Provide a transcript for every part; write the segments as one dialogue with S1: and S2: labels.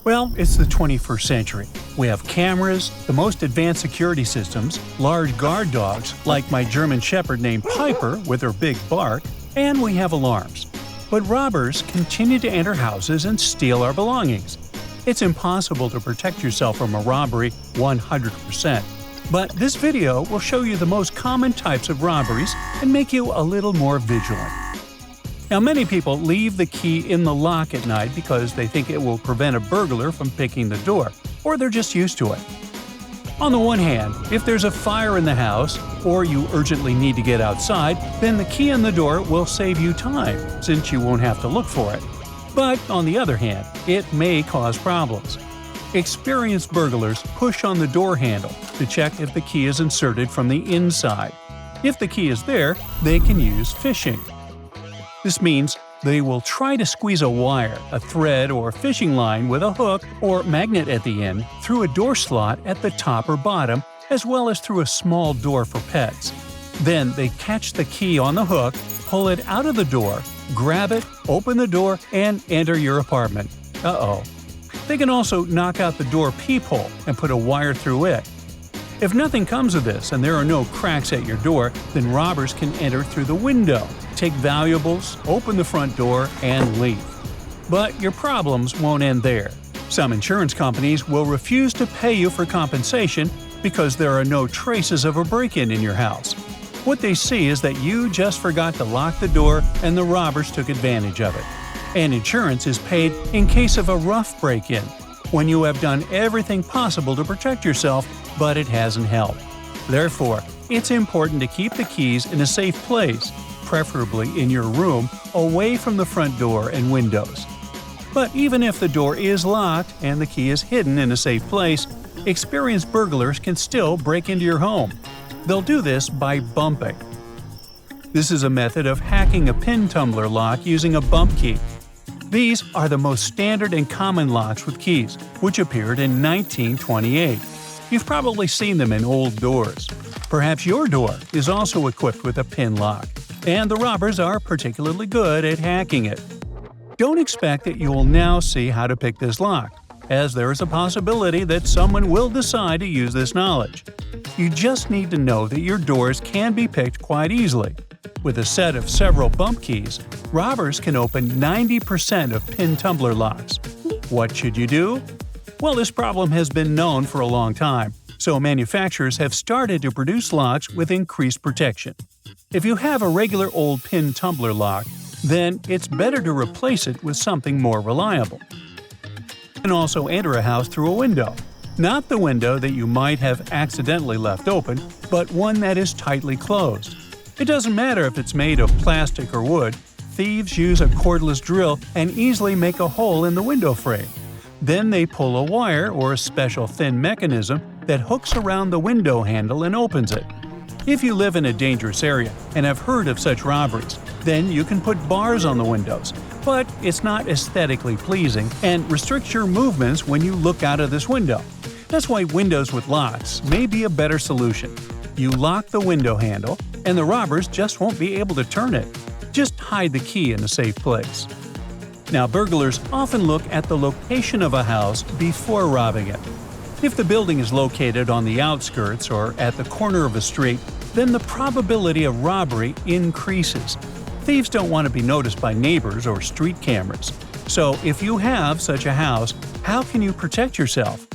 S1: Well, it's the 21st century. We have cameras, the most advanced security systems, large guard dogs, like my German Shepherd named Piper with her big bark, and we have alarms. But robbers continue to enter houses and steal our belongings. It's impossible to protect yourself from a robbery 100%. But this video will show you the most common types of robberies and make you a little more vigilant. Now, many people leave the key in the lock at night because they think it will prevent a burglar from picking the door, or they're just used to it. On the one hand, if there's a fire in the house, or you urgently need to get outside, then the key in the door will save you time, since you won't have to look for it. But on the other hand, it may cause problems. Experienced burglars push on the door handle to check if the key is inserted from the inside. If the key is there, they can use fishing. This means they will try to squeeze a wire, a thread, or fishing line with a hook or magnet at the end through a door slot at the top or bottom, as well as through a small door for pets. Then they catch the key on the hook, pull it out of the door, grab it, open the door, and enter your apartment. Uh-oh. They can also knock out the door peephole and put a wire through it. If nothing comes of this and there are no cracks at your door, then robbers can enter through the window, take valuables, open the front door, and leave. But your problems won't end there. Some insurance companies will refuse to pay you for compensation because there are no traces of a break-in in your house. What they see is that you just forgot to lock the door and the robbers took advantage of it. And insurance is paid in case of a rough break-in, when you have done everything possible to protect yourself, but it hasn't helped. Therefore, it's important to keep the keys in a safe place, preferably in your room, away from the front door and windows. But even if the door is locked and the key is hidden in a safe place, experienced burglars can still break into your home. They'll do this by bumping. This is a method of hacking a pin tumbler lock using a bump key. These are the most standard and common locks with keys, which appeared in 1928. You've probably seen them in old doors. Perhaps your door is also equipped with a pin lock, and the robbers are particularly good at hacking it. Don't expect that you will now see how to pick this lock, as there is a possibility that someone will decide to use this knowledge. You just need to know that your doors can be picked quite easily. With a set of several bump keys, robbers can open 90% of pin tumbler locks. What should you do? Well, this problem has been known for a long time, so manufacturers have started to produce locks with increased protection. If you have a regular old pin tumbler lock, then it's better to replace it with something more reliable. You can also enter a house through a window. Not the window that you might have accidentally left open, but one that is tightly closed. It doesn't matter if it's made of plastic or wood, thieves use a cordless drill and easily make a hole in the window frame. Then they pull a wire or a special thin mechanism that hooks around the window handle and opens it. If you live in a dangerous area and have heard of such robberies, then you can put bars on the windows, but it's not aesthetically pleasing and restricts your movements when you look out of this window. That's why windows with locks may be a better solution. You lock the window handle, and the robbers just won't be able to turn it. Just hide the key in a safe place. Now, burglars often look at the location of a house before robbing it. If the building is located on the outskirts or at the corner of a street, then the probability of robbery increases. Thieves don't want to be noticed by neighbors or street cameras. So if you have such a house, how can you protect yourself?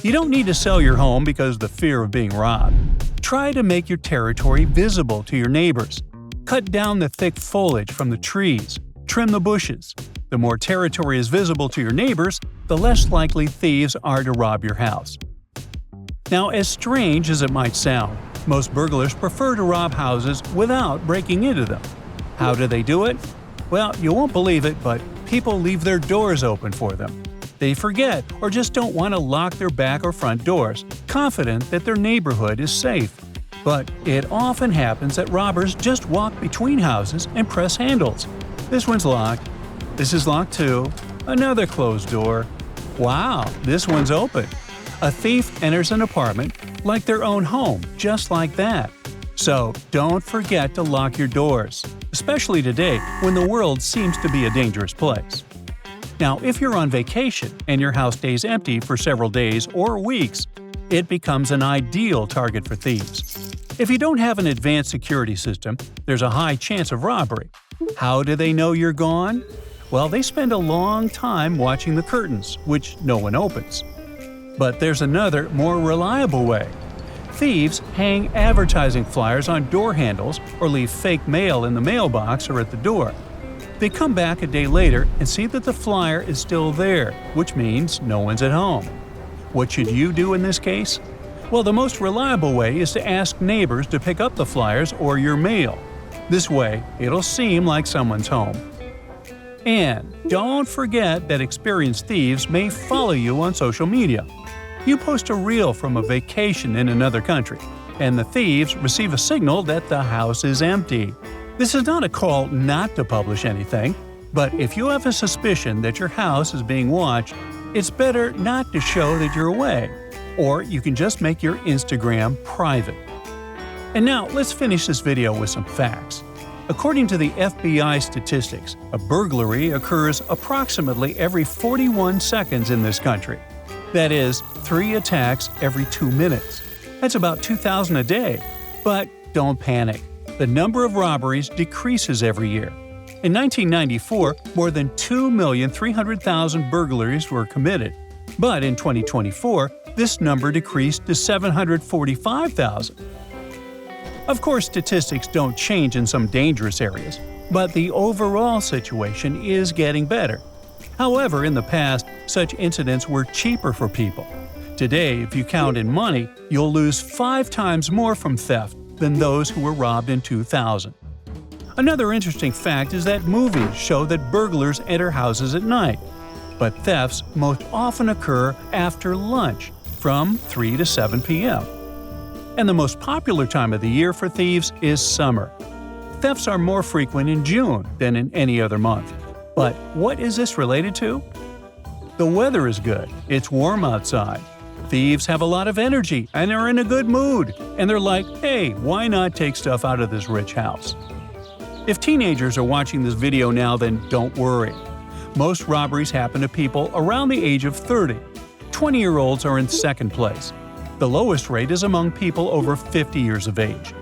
S1: You don't need to sell your home because of the fear of being robbed. Try to make your territory visible to your neighbors. Cut down the thick foliage from the trees. Trim the bushes. The more territory is visible to your neighbors, the less likely thieves are to rob your house. Now, as strange as it might sound, most burglars prefer to rob houses without breaking into them. How do they do it? Well, you won't believe it, but people leave their doors open for them. They forget or just don't want to lock their back or front doors, confident that their neighborhood is safe. But it often happens that robbers just walk between houses and press handles. This one's locked. This is locked too. Another closed door. Wow, this one's open. A thief enters an apartment like their own home, just like that. So don't forget to lock your doors, especially today when the world seems to be a dangerous place. Now, if you're on vacation and your house stays empty for several days or weeks, it becomes an ideal target for thieves. If you don't have an advanced security system, there's a high chance of robbery. How do they know you're gone? Well, they spend a long time watching the curtains, which no one opens. But there's another, more reliable way. Thieves hang advertising flyers on door handles or leave fake mail in the mailbox or at the door. They come back a day later and see that the flyer is still there, which means no one's at home. What should you do in this case? Well, the most reliable way is to ask neighbors to pick up the flyers or your mail. This way, it'll seem like someone's home. And don't forget that experienced thieves may follow you on social media. You post a reel from a vacation in another country, and the thieves receive a signal that the house is empty. This is not a call not to publish anything, but if you have a suspicion that your house is being watched, it's better not to show that you're away. Or you can just make your Instagram private. And now let's finish this video with some facts. According to the FBI statistics, a burglary occurs approximately every 41 seconds in this country. That is, 3 attacks every 2 minutes. That's about 2,000 a day. But don't panic. The number of robberies decreases every year. In 1994, more than 2,300,000 burglaries were committed. But in 2024, this number decreased to 745,000. Of course, statistics don't change in some dangerous areas, but the overall situation is getting better. However, in the past, such incidents were cheaper for people. Today, if you count in money, you'll lose 5 times more from theft than those who were robbed in 2000. Another interesting fact is that movies show that burglars enter houses at night, but thefts most often occur after lunch, from 3 to 7 p.m. And the most popular time of the year for thieves is summer. Thefts are more frequent in June than in any other month. But what is this related to? The weather is good. It's warm outside. Thieves have a lot of energy and are in a good mood. And they're like, hey, why not take stuff out of this rich house? If teenagers are watching this video now, then don't worry. Most robberies happen to people around the age of 30. 20-year-olds are in second place. The lowest rate is among people over 50 years of age.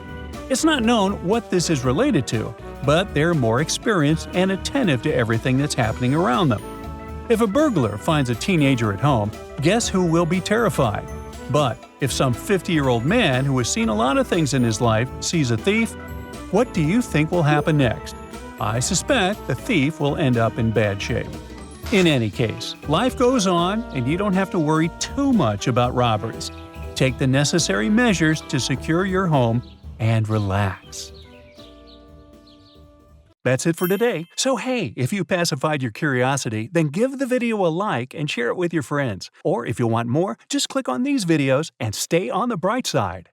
S1: It's not known what this is related to, but they're more experienced and attentive to everything that's happening around them. If a burglar finds a teenager at home, guess who will be terrified? But if some 50-year-old man who has seen a lot of things in his life sees a thief, what do you think will happen next? I suspect the thief will end up in bad shape. In any case, life goes on and you don't have to worry too much about robberies. Take the necessary measures to secure your home and relax. That's it for today. So hey, if you pacified your curiosity, then give the video a like and share it with your friends. Or if you want more, just click on these videos and stay on the bright side.